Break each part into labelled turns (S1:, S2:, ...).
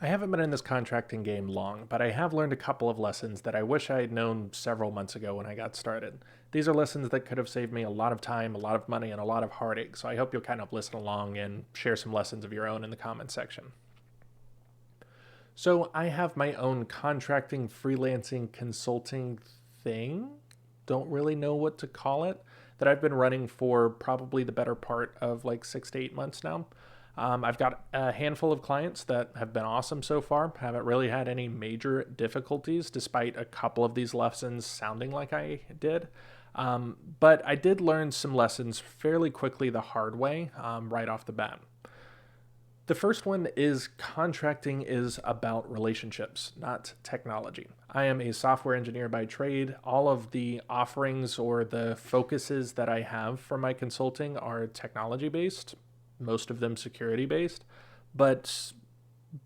S1: I haven't been in this contracting game long, but I have learned a couple of lessons that I wish I had known several months ago when I got started. These are lessons that could have saved me a lot of time, a lot of money, and a lot of heartache, so I hope you'll kind of listen along and share some lessons of your own in the comments section. So, I have my own contracting, freelancing, consulting thing. Don't really know what to call it, that I've been running for probably the better part of like 6 to 8 months now. I've got a handful of clients that have been awesome so far. Haven't really had any major difficulties, despite a couple of these lessons sounding like I did. But I did learn some lessons fairly quickly the hard way right off the bat. The first one is contracting is about relationships, not technology. I am a software engineer by trade. All of the offerings or the focuses that I have for my consulting are technology based, most of them security based, but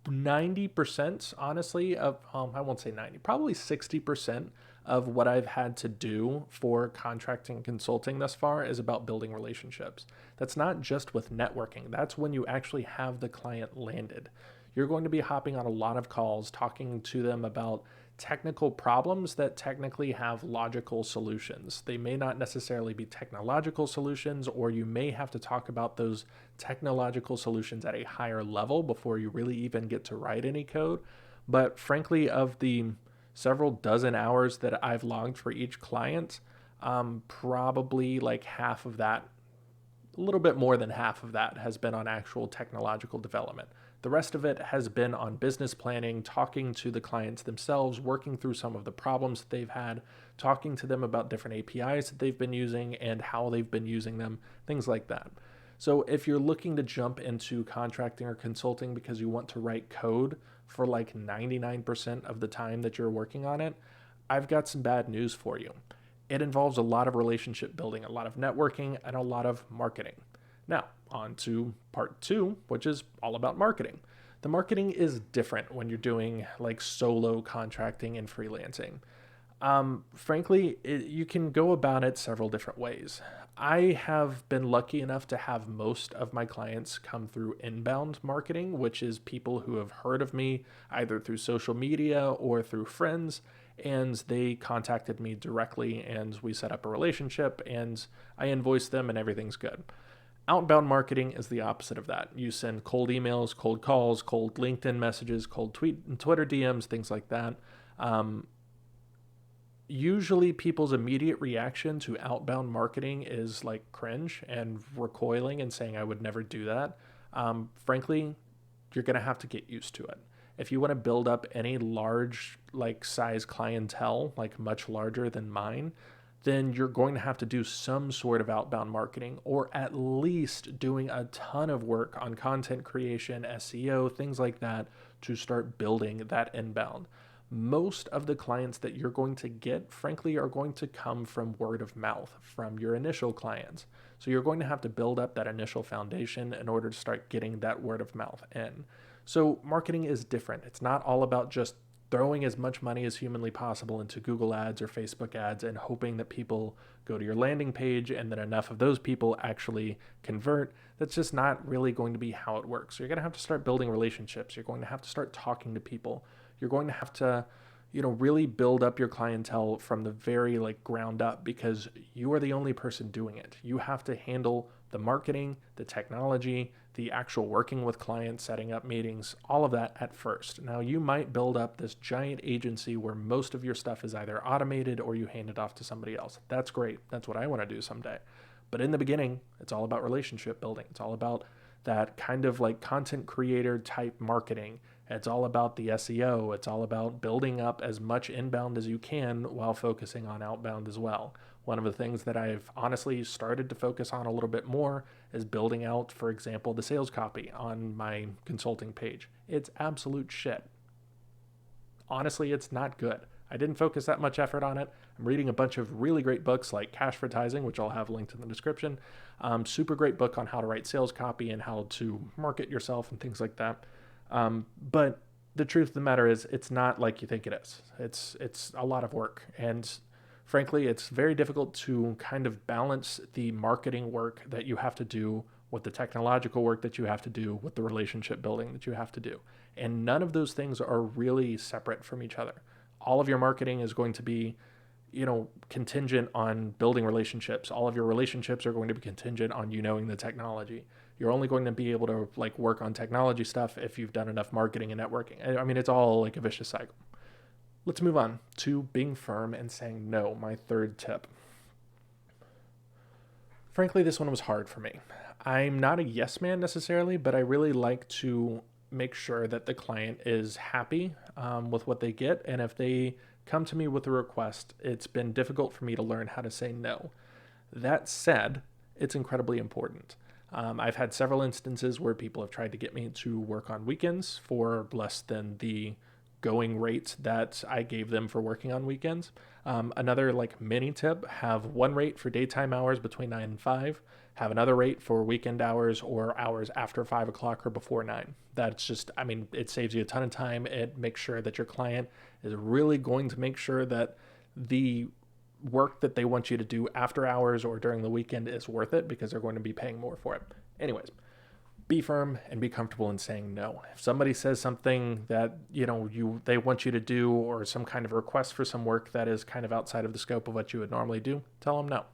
S1: 90% honestly of I won't say 90, probably 60% of what I've had to do for contracting and consulting thus far is about building relationships. That's not just with networking. That's when you actually have the client landed. You're going to be hopping on a lot of calls talking to them about technical problems that technically have logical solutions. They may not necessarily be technological solutions, or you may have to talk about those technological solutions at a higher level before you really even get to write any code. But frankly, of the several dozen hours that I've logged for each client, probably like half of that, a little bit more than half of that, has been on actual technological development. The rest of it has been on business planning, talking to the clients themselves, working through some of the problems that they've had, talking to them about different APIs that they've been using and how they've been using them, things like that. So if you're looking to jump into contracting or consulting because you want to write code for like 99% of the time that you're working on it, I've got some bad news for you. It involves a lot of relationship building, a lot of networking, and a lot of marketing. Now, on to part two, which is all about marketing. The marketing is different when you're doing like solo contracting and freelancing. Frankly, you can go about it several different ways. I have been lucky enough to have most of my clients come through inbound marketing, which is people who have heard of me either through social media or through friends, and they contacted me directly, and we set up a relationship, and I invoice them, and everything's good. Outbound marketing is the opposite of that. You send cold emails, cold calls, cold LinkedIn messages, cold Twitter DMs, things like that. Um, Usually people's immediate reaction to outbound marketing is like cringe and recoiling and saying I would never do that. Frankly, you're going to have to get used to it. If you want to build up any large like size clientele, like much larger than mine, then you're going to have to do some sort of outbound marketing, or at least doing a ton of work on content creation, SEO, things like that, to start building that inbound. Most of the clients that you're going to get, frankly, are going to come from word of mouth from your initial clients. So you're going to have to build up that initial foundation in order to start getting that word of mouth in. So marketing is different. It's not all about just throwing as much money as humanly possible into Google ads or Facebook ads and hoping that people go to your landing page and that enough of those people actually convert. That's just not really going to be how it works. So you're going to have to start building relationships. You're going to have to start talking to people. You're going to have to, really build up your clientele from the very like ground up, because you are the only person doing it. You have to handle the marketing, the technology, the actual working with clients, setting up meetings, all of that at first. Now, you might build up this giant agency where most of your stuff is either automated or you hand it off to somebody else. That's great. That's what I want to do someday. But in the beginning, it's all about relationship building. It's all about that kind of like content creator type marketing. It's all about the SEO. It's all about building up as much inbound as you can while focusing on outbound as well. One of the things that I've honestly started to focus on a little bit more is building out, for example, the sales copy on my consulting page. It's absolute shit. Honestly, it's not good. I didn't focus that much effort on it. I'm reading a bunch of really great books like Cash Advertising, which I'll have linked in the description. Super great book on how to write sales copy and how to market yourself and things like that. But the truth of the matter is, it's not like you think it is. It's a lot of work, and frankly, it's very difficult to kind of balance the marketing work that you have to do with the technological work that you have to do with the relationship building that you have to do. And none of those things are really separate from each other. All of your marketing is going to be, contingent on building relationships. All of your relationships are going to be contingent on you knowing the technology. You're only going to be able to work on technology stuff if you've done enough marketing and networking. I mean, it's all like a vicious cycle. Let's move on to being firm and saying no, my third tip. Frankly, this one was hard for me. I'm not a yes man necessarily, but I really like to make sure that the client is happy with what they get. And if they come to me with a request, it's been difficult for me to learn how to say no. That said, it's incredibly important. I've had several instances where people have tried to get me to work on weekends for less than the going rate that I gave them for working on weekends. Another mini tip, have one rate for daytime hours between 9 and 5, have another rate for weekend hours or hours after 5 o'clock or before 9. That's just, it saves you a ton of time. It makes sure that your client is really going to make sure that the work that they want you to do after hours or during the weekend is worth it, because they're going to be paying more for it. Anyways, be firm and be comfortable in saying no. If somebody says something that they want you to do, or some kind of request for some work that is kind of outside of the scope of what you would normally do, tell them no.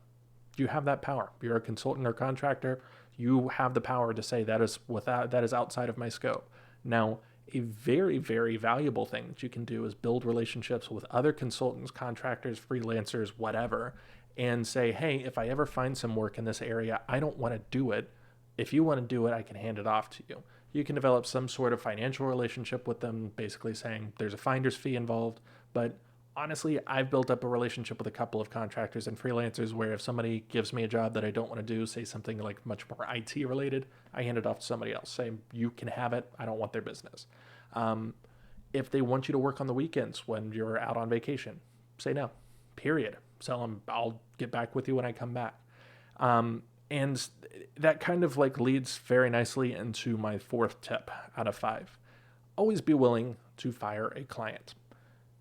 S1: You have that power. You're a consultant or contractor. You have the power to say that is outside of my scope. Now, a very, very valuable thing that you can do is build relationships with other consultants, contractors, freelancers, whatever, and say, hey, if I ever find some work in this area, I don't want to do it. If you want to do it, I can hand it off to you. You can develop some sort of financial relationship with them, basically saying there's a finder's fee involved. But honestly, I've built up a relationship with a couple of contractors and freelancers where if somebody gives me a job that I don't want to do, say something like much more IT related, I hand it off to somebody else, saying you can have it. I don't want their business. If they want you to work on the weekends when you're out on vacation, say no, period. Tell them I'll get back with you when I come back. And that kind of leads very nicely into my fourth tip out of 5. Always be willing to fire a client.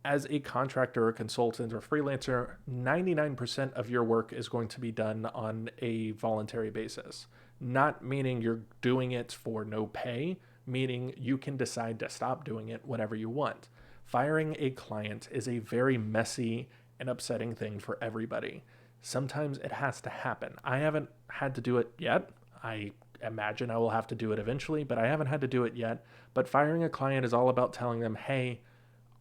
S1: As a contractor or consultant or freelancer, 99% of your work is going to be done on a voluntary basis. Not meaning you're doing it for no pay, meaning you can decide to stop doing it whenever you want. Firing a client is a very messy and upsetting thing for everybody. Sometimes it has to happen. I haven't had to do it yet. I imagine I will have to do it eventually, but I haven't had to do it yet. But firing a client is all about telling them, hey,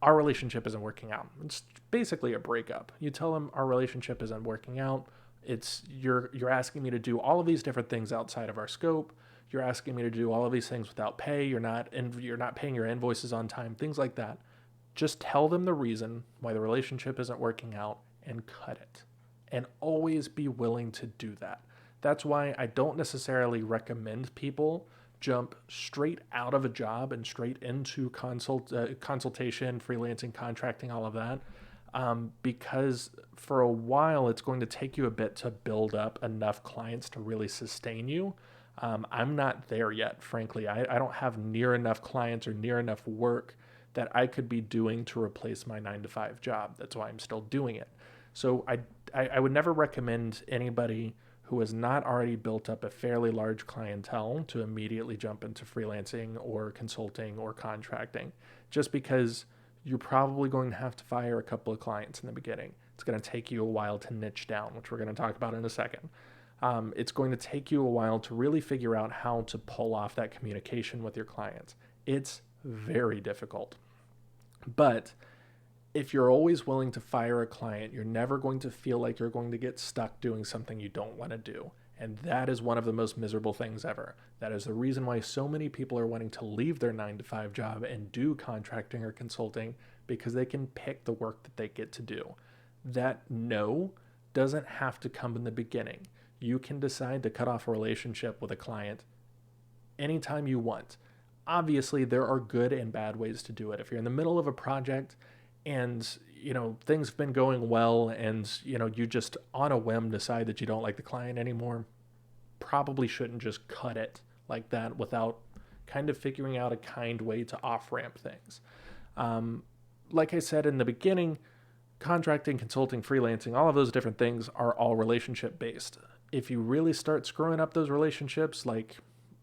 S1: our relationship isn't working out. It's basically a breakup. You tell them our relationship isn't working out. It's you're asking me to do all of these different things outside of our scope. You're asking me to do all of these things without pay. You're not paying your invoices on time, things like that. Just tell them the reason why the relationship isn't working out and cut it. And always be willing to do that. That's why I don't necessarily recommend people jump straight out of a job and straight into consultation, freelancing, contracting, all of that, because for a while it's going to take you a bit to build up enough clients to really sustain you. I'm not there yet, frankly. I don't have near enough clients or near enough work that I could be doing to replace my 9-to-5 job. That's why I'm still doing it. So I would never recommend anybody who has not already built up a fairly large clientele to immediately jump into freelancing or consulting or contracting, just because you're probably going to have to fire a couple of clients in the beginning. It's going to take you a while to niche down, which we're going to talk about in a second. It's going to take you a while to really figure out how to pull off that communication with your clients. It's very difficult. But if you're always willing to fire a client, you're never going to feel like you're going to get stuck doing something you don't want to do. And that is one of the most miserable things ever. That is the reason why so many people are wanting to leave their 9-to-5 job and do contracting or consulting, because they can pick the work that they get to do. That no doesn't have to come in the beginning. You can decide to cut off a relationship with a client anytime you want. Obviously, there are good and bad ways to do it. If you're in the middle of a project and things have been going well and you just on a whim decide that you don't like the client anymore, probably shouldn't just cut it like that without kind of figuring out a kind way to off-ramp things. Like I said in the beginning, contracting, consulting, freelancing, all of those different things are all relationship based. If you really start screwing up those relationships, like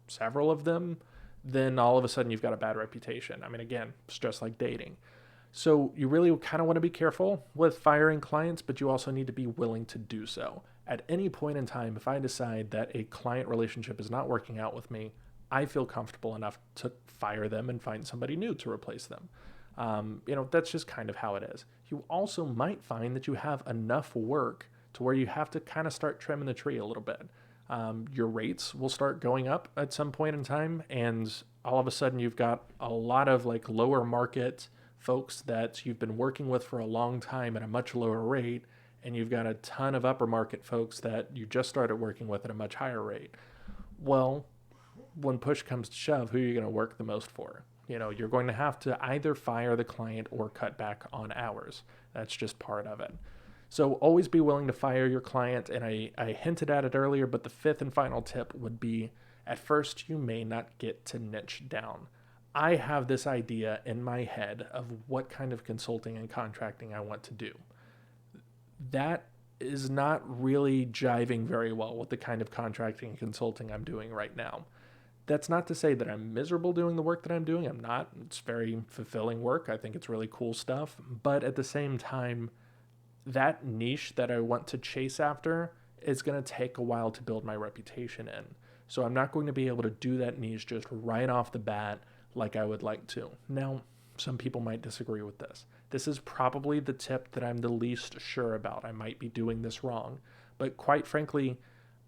S1: several of them, then all of a sudden you've got a bad reputation. I mean, again, it's just like dating. So you really kind of want to be careful with firing clients, but you also need to be willing to do so. At any point in time, if I decide that a client relationship is not working out with me, I feel comfortable enough to fire them and find somebody new to replace them. That's just kind of how it is. You also might find that you have enough work to where you have to kind of start trimming the tree a little bit. Your rates will start going up at some point in time, and all of a sudden you've got a lot of like lower market folks that you've been working with for a long time at a much lower rate, and you've got a ton of upper market folks that you just started working with at a much higher rate. Well, when push comes to shove, who are you going to work the most for? You're going to have to either fire the client or cut back on hours. That's just part of it. So always be willing to fire your client. And I hinted at it earlier, but the fifth and final tip would be, at first, you may not get to niche down. I have this idea in my head of what kind of consulting and contracting I want to do. That is not really jiving very well with the kind of contracting and consulting I'm doing right now. That's not to say that I'm miserable doing the work that I'm doing. I'm not. It's very fulfilling work. I think it's really cool stuff. But at the same time, that niche that I want to chase after is going to take a while to build my reputation in. So I'm not going to be able to do that niche just right off the bat like I would like to. Now, some people might disagree with this. This is probably the tip that I'm the least sure about. I might be doing this wrong. But quite frankly,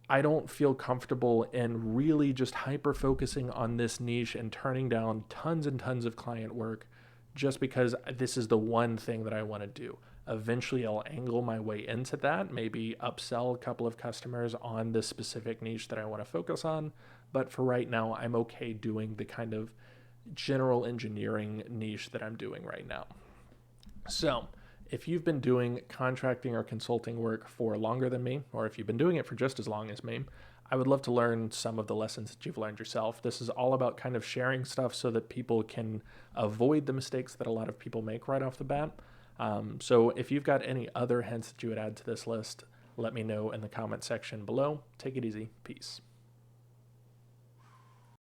S1: I don't feel comfortable in really just hyper focusing on this niche and turning down tons and tons of client work just because this is the one thing that I want to do. Eventually, I'll angle my way into that, maybe upsell a couple of customers on this specific niche that I want to focus on. But for right now, I'm okay doing the kind of general engineering niche that I'm doing right now. So, if you've been doing contracting or consulting work for longer than me, or if you've been doing it for just as long as me, I would love to learn some of the lessons that you've learned yourself. This is all about kind of sharing stuff so that people can avoid the mistakes that a lot of people make right off the bat. So if you've got any other hints that you would add to this list, let me know in the comment section below. Take it easy. Peace.